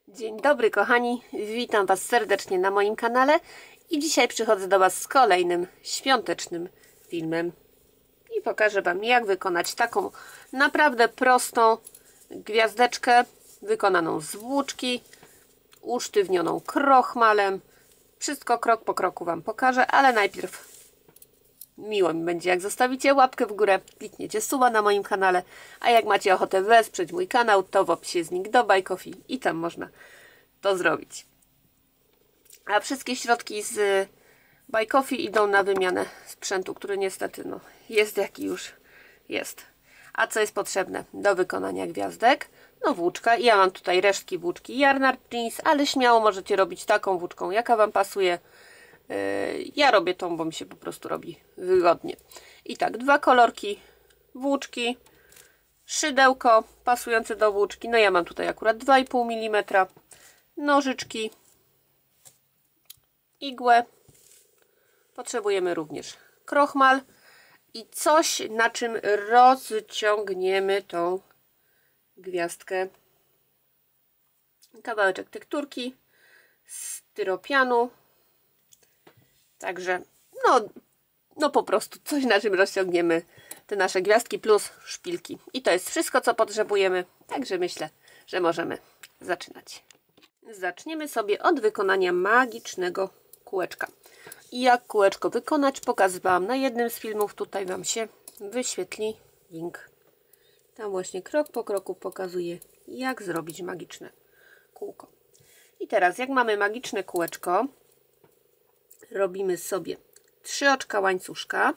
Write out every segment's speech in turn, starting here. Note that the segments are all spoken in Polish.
Dzień dobry kochani, witam Was serdecznie na moim kanale i dzisiaj przychodzę do Was z kolejnym świątecznym filmem i pokażę Wam, jak wykonać taką naprawdę prostą gwiazdeczkę wykonaną z włóczki, usztywnioną krochmalem. Wszystko krok po kroku Wam pokażę, ale najpierw miło mi będzie, jak zostawicie łapkę w górę, klikniecie suba na moim kanale, a jak macie ochotę wesprzeć mój kanał, to w opisie jest link do Buy Coffee i tam można to zrobić. A wszystkie środki z Buy Coffee idą na wymianę sprzętu, który niestety jest jaki już jest. A co jest potrzebne do wykonania gwiazdek? No włóczka. Ja mam tutaj resztki włóczki Yarnard Jeans, ale śmiało możecie robić taką włóczką, jaka Wam pasuje. Ja robię tą, bo mi się po prostu robi wygodnie. I tak, dwa kolorki włóczki, szydełko pasujące do włóczki. No ja mam tutaj akurat 2,5 mm, nożyczki, igłę. Potrzebujemy również krochmal i coś, na czym rozciągniemy tą gwiazdkę. Kawałeczek tekturki, styropianu. Także no po prostu coś, na czym rozciągniemy te nasze gwiazdki, plus szpilki. I to jest wszystko, co potrzebujemy. Także myślę, że możemy zaczynać. Zaczniemy sobie od wykonania magicznego kółeczka. I jak kółeczko wykonać, pokazywałam na jednym z filmów. Tutaj Wam się wyświetli link. Tam właśnie krok po kroku pokazuję, jak zrobić magiczne kółko. I teraz, jak mamy magiczne kółeczko, robimy sobie 3 oczka łańcuszka.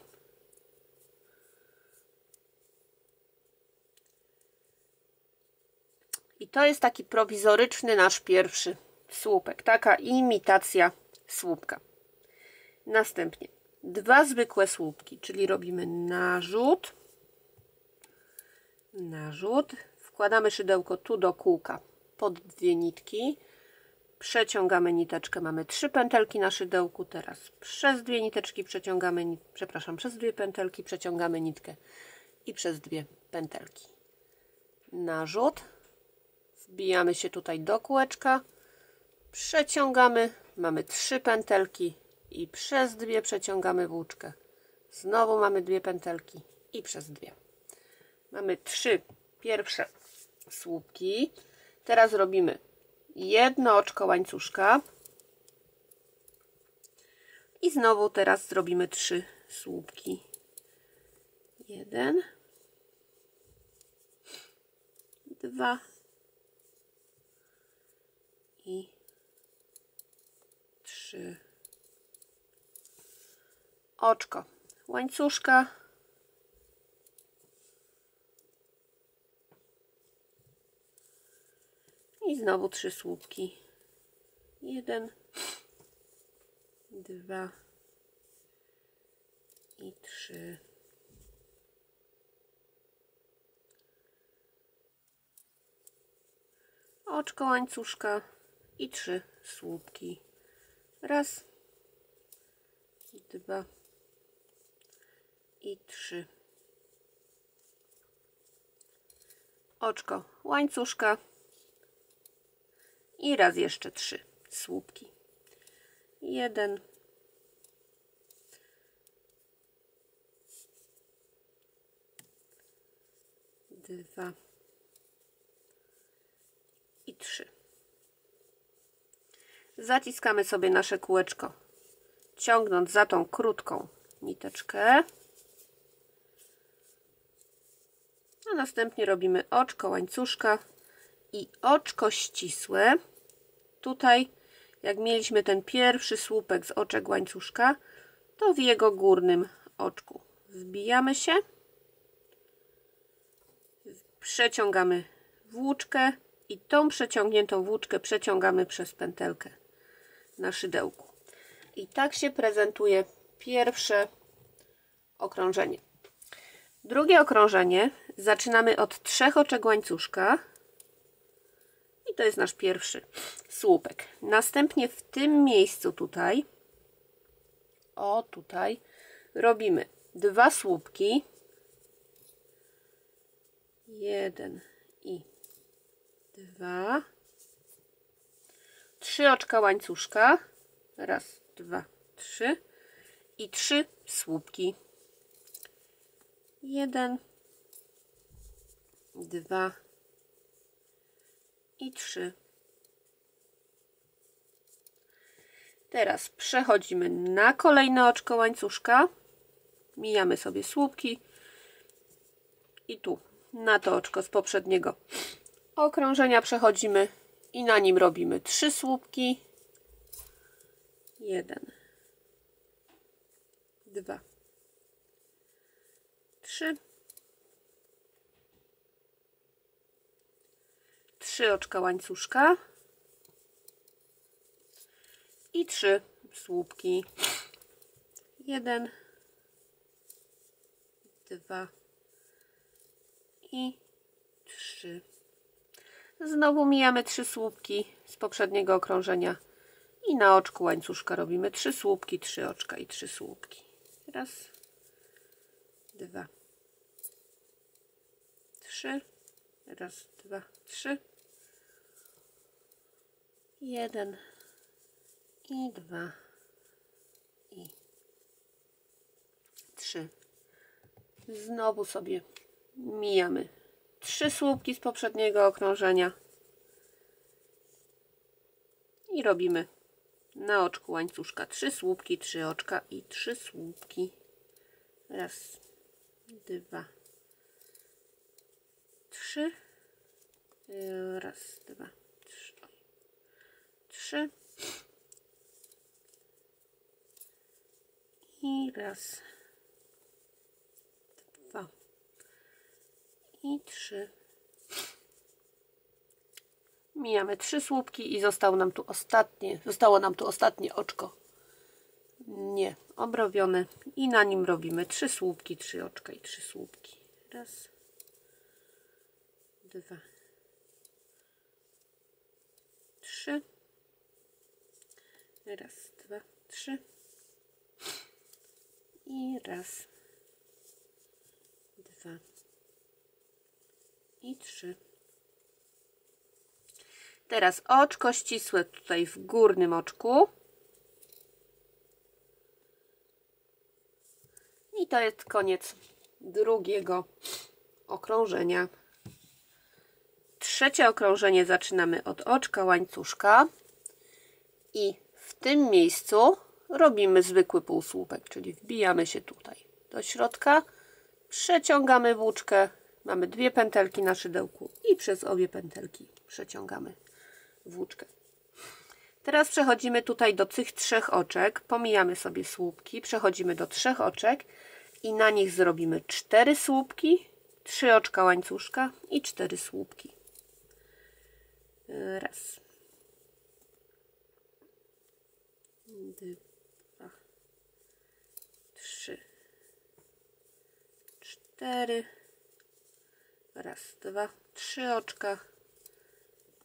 I to jest taki prowizoryczny nasz pierwszy słupek. Taka imitacja słupka. Następnie 2 zwykłe słupki, czyli robimy narzut. Narzut. Wkładamy szydełko tu do kółka pod 2 nitki. Przeciągamy niteczkę, mamy 3 pętelki na szydełku, teraz przez 2 niteczki przeciągamy, przez 2 pętelki przeciągamy nitkę i przez 2 pętelki. Narzut, wbijamy się tutaj do kółeczka, przeciągamy, mamy 3 pętelki i przez 2 przeciągamy włóczkę. Znowu mamy 2 pętelki i przez 2. Mamy 3 pierwsze słupki. Teraz robimy jedno oczko łańcuszka i znowu teraz zrobimy 3 słupki. 1, 2 i 3. Oczko łańcuszka. I znowu 3 słupki. 1, 2 i 3. Oczko łańcuszka i 3 słupki. 1, 2 i 3. Oczko łańcuszka. I raz jeszcze 3 słupki. 1, 2 i 3. Zaciskamy sobie nasze kółeczko, ciągnąc za tą krótką niteczkę. A następnie robimy oczko łańcuszka i oczko ścisłe. Tutaj, jak mieliśmy ten pierwszy słupek z oczek łańcuszka, to w jego górnym oczku wbijamy się, przeciągamy włóczkę i tą przeciągniętą włóczkę przeciągamy przez pętelkę na szydełku. I tak się prezentuje pierwsze okrążenie. Drugie okrążenie zaczynamy od 3 oczek łańcuszka. I to jest nasz pierwszy słupek. Następnie w tym miejscu tutaj, tutaj robimy 2 słupki. 1 i 2. 3 oczka łańcuszka, raz, dwa, trzy i 3 słupki, 1, 2 i 3. Teraz przechodzimy na kolejne oczko łańcuszka, mijamy sobie słupki i tu na to oczko z poprzedniego okrążenia przechodzimy i na nim robimy 3 słupki, 1, 2, 3, 3 oczka łańcuszka i 3 słupki, 1, 2 i 3. Znowu mijamy 3 słupki z poprzedniego okrążenia i na oczku łańcuszka robimy 3 słupki, 3 oczka i 3 słupki. Raz, 2, 3, raz, 2, 3, 1 i 2 i 3. Znowu sobie mijamy 3 słupki z poprzedniego okrążenia i robimy na oczku łańcuszka 3 słupki, 3 oczka i 3 słupki. Raz, 2, 3, raz, 2, 3 i raz, 2 i 3. Mijamy 3 słupki i zostało nam tu ostatnie oczko nie obrobione i na nim robimy 3 słupki, 3 oczka i 3 słupki. Raz, 2, 3, raz, 2, 3 i raz, 2 i 3. Teraz oczko ścisłe tutaj w górnym oczku i to jest koniec drugiego okrążenia. Trzecie okrążenie zaczynamy od oczka łańcuszka i w tym miejscu robimy zwykły półsłupek, czyli wbijamy się tutaj do środka, przeciągamy włóczkę, mamy 2 pętelki na szydełku i przez obie pętelki przeciągamy włóczkę. Teraz przechodzimy tutaj do tych 3 oczek, pomijamy sobie słupki, przechodzimy do 3 oczek i na nich zrobimy 4 słupki, 3 oczka łańcuszka i 4 słupki. Raz, 2, 3, 4, raz, 2, 3 oczka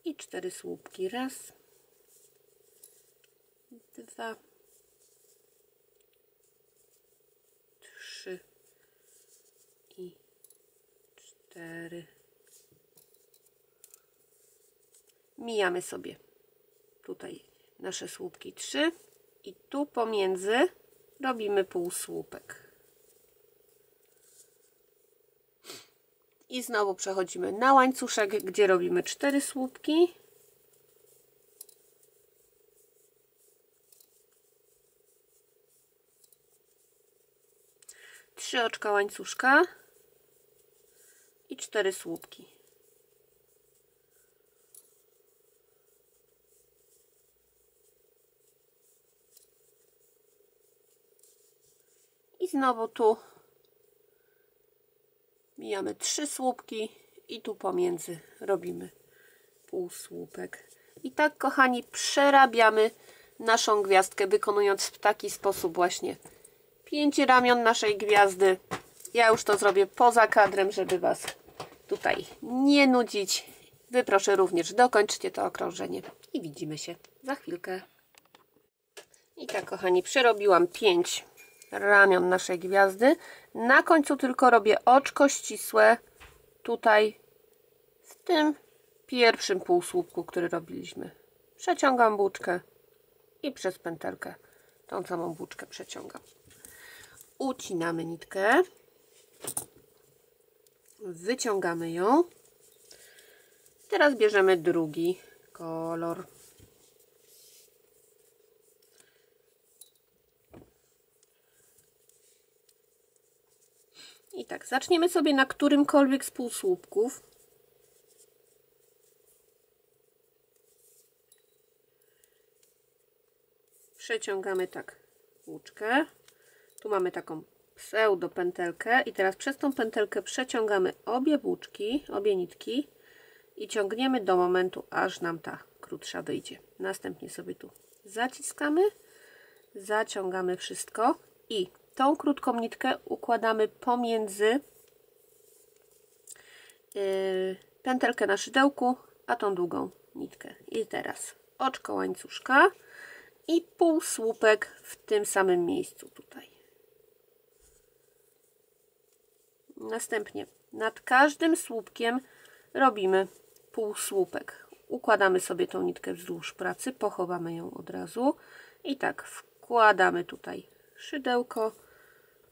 i 4 słupki. Raz, 2, 3 i 4. Mijamy sobie tutaj nasze słupki 3 i tu pomiędzy robimy półsłupek. I znowu przechodzimy na łańcuszek, gdzie robimy 4 słupki. Trzy oczka łańcuszka i 4 słupki. I znowu tu mijamy 3 słupki i tu pomiędzy robimy półsłupek. I tak, kochani, przerabiamy naszą gwiazdkę, wykonując w taki sposób właśnie 5 ramion naszej gwiazdy. Ja już to zrobię poza kadrem, żeby Was tutaj nie nudzić. Wy proszę również dokończcie to okrążenie i widzimy się za chwilkę. I tak, kochani, przerobiłam 5 ramion naszej gwiazdy. Na końcu tylko robię oczko ścisłe tutaj w tym pierwszym półsłupku, który robiliśmy przeciągam włóczkę i przez pętelkę tą samą włóczkę przeciągam. Ucinamy nitkę, wyciągamy ją. Teraz bierzemy drugi kolor. I tak, zaczniemy sobie na którymkolwiek z półsłupków. Przeciągamy tak włóczkę. Tu mamy taką pseudo pętelkę i teraz przez tą pętelkę przeciągamy obie włóczki, obie nitki i ciągniemy do momentu, aż nam ta krótsza wyjdzie. Następnie sobie tu zaciskamy, zaciągamy wszystko i tą krótką nitkę układamy pomiędzy pętelkę na szydełku, a tą długą nitkę. I teraz oczko łańcuszka i półsłupek w tym samym miejscu tutaj. Następnie nad każdym słupkiem robimy półsłupek. Układamy sobie tą nitkę wzdłuż pracy, pochowamy ją od razu i tak wkładamy tutaj szydełko,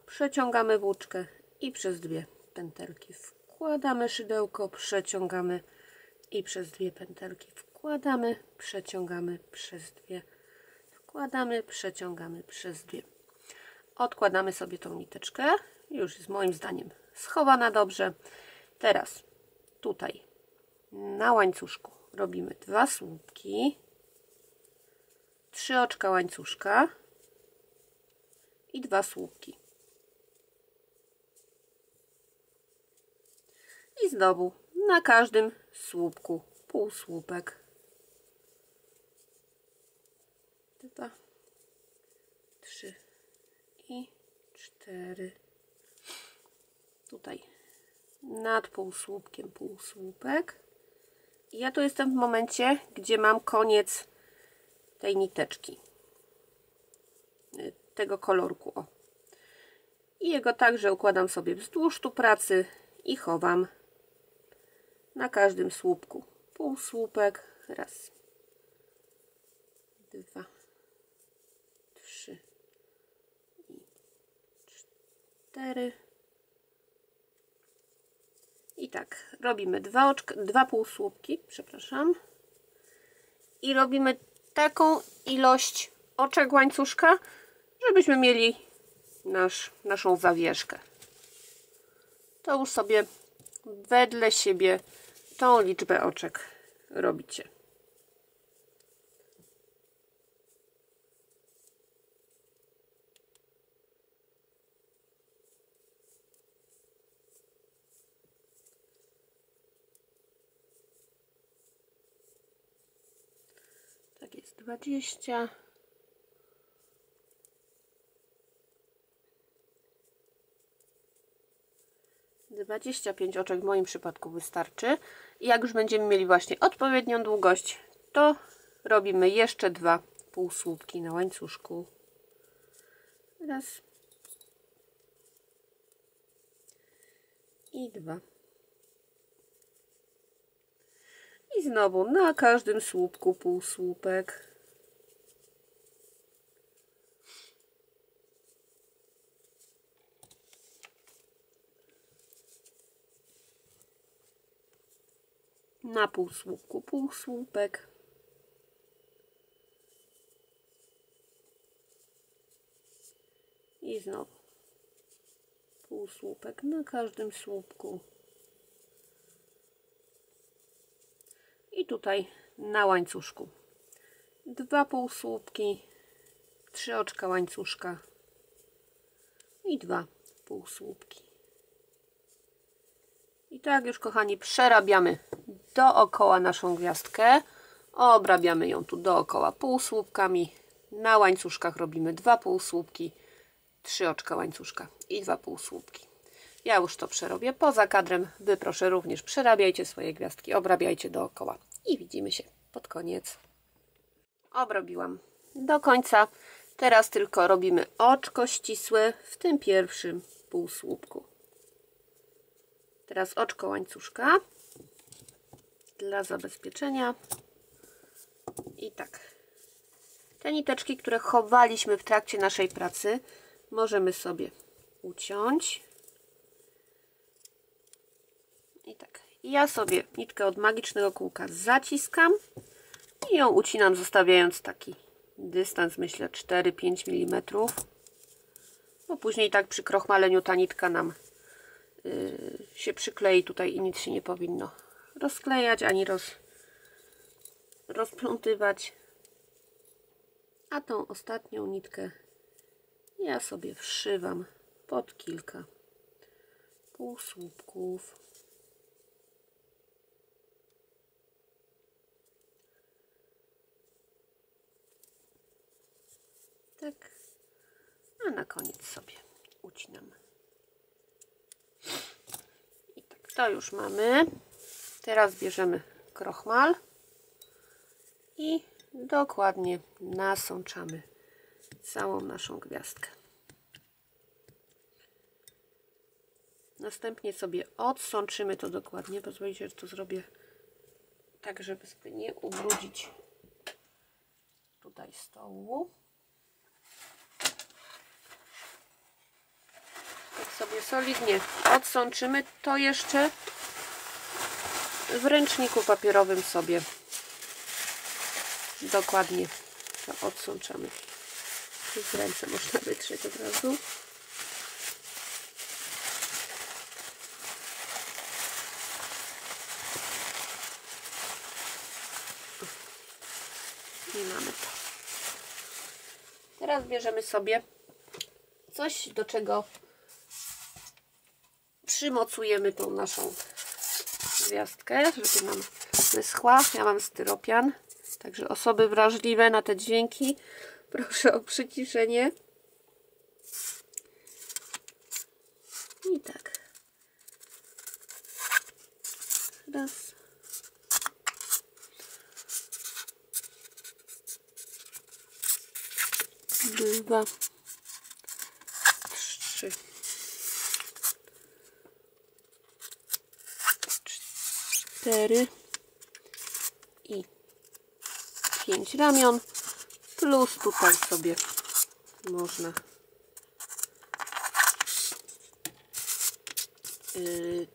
przeciągamy włóczkę i przez dwie pętelki wkładamy szydełko, przeciągamy i przez dwie pętelki wkładamy, przeciągamy przez dwie, wkładamy, przeciągamy przez dwie. Odkładamy sobie tą niteczkę, już jest moim zdaniem schowana dobrze. Teraz tutaj na łańcuszku robimy 2 słupki, 3 oczka łańcuszka i 2 słupki. I znowu na każdym słupku półsłupek. 2, 3 i 4. Tutaj nad półsłupkiem półsłupek. I ja tu jestem w momencie, gdzie mam koniec tej niteczki, tego kolorku. O. I jego także układam sobie wzdłuż tu pracy i chowam na każdym słupku półsłupek. Raz, 2, 3 i 4. I tak, robimy 2 półsłupki, przepraszam. I robimy taką ilość oczek łańcuszka, żebyśmy mieli naszą zawieszkę. To już sobie wedle siebie tą liczbę oczek robicie. Tak jest 20. (25) oczek w moim przypadku wystarczy. I jak już będziemy mieli właśnie odpowiednią długość, to robimy jeszcze 2 półsłupki na łańcuszku. Raz i 2. I znowu na każdym słupku półsłupek. Na półsłupku półsłupek. I znowu półsłupek na każdym słupku. I tutaj na łańcuszku 2 półsłupki, 3 oczka łańcuszka i 2 półsłupki. I tak już, kochani, przerabiamy dookoła naszą gwiazdkę. Obrabiamy ją tu dookoła półsłupkami. Na łańcuszkach robimy 2 półsłupki, 3 oczka łańcuszka i 2 półsłupki. Ja już to przerobię poza kadrem. Wy proszę również przerabiajcie swoje gwiazdki, obrabiajcie dookoła. I widzimy się pod koniec. Obrobiłam do końca. Teraz tylko robimy oczko ścisłe w tym pierwszym półsłupku. Teraz oczko łańcuszka dla zabezpieczenia I tak. Te niteczki, które chowaliśmy w trakcie naszej pracy, możemy sobie uciąć. I tak. I ja sobie nitkę od magicznego kółka zaciskam i ją ucinam, zostawiając taki dystans, myślę 4-5 mm. Bo później tak przy krochmaleniu ta nitka nam się przyklei tutaj i nic się nie powinno rozklejać ani rozplątywać. A tą ostatnią nitkę ja sobie wszywam pod kilka półsłupków. Tak. A na koniec sobie ucinam. I tak, to już mamy. Teraz bierzemy krochmal i dokładnie nasączamy całą naszą gwiazdkę. Następnie sobie odsączymy to dokładnie. Pozwolicie, że to zrobię tak, żeby sobie nie ubrudzić tutaj stołu. Tak sobie solidnie odsączymy, to jeszcze w ręczniku papierowym sobie dokładnie to odsączamy. Z ręce można wytrzeć od razu. I mamy to. Teraz bierzemy sobie coś, do czego przymocujemy tą naszą gwiazdkę, żeby nam wyschła. Ja mam styropian, także osoby wrażliwe na te dźwięki proszę o przyciszenie. I tak. Raz. Dwa. Trzy. 4 i 5 ramion, plus tutaj sobie można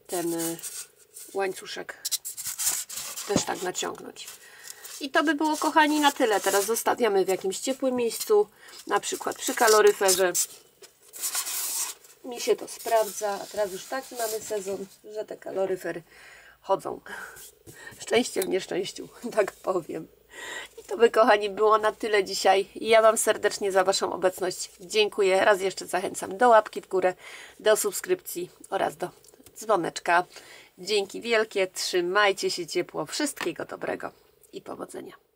ten łańcuszek też tak naciągnąć. I to by było, kochani, na tyle. Teraz zostawiamy w jakimś ciepłym miejscu, na przykład przy kaloryferze. Mi się to sprawdza, a teraz już taki mamy sezon, że te kaloryfery chodzą. Szczęście w nieszczęściu, tak powiem. I to by, kochani, było na tyle dzisiaj. Ja Wam serdecznie za Waszą obecność dziękuję. Raz jeszcze zachęcam do łapki w górę, do subskrypcji oraz do dzwoneczka. Dzięki wielkie, trzymajcie się ciepło, wszystkiego dobrego i powodzenia.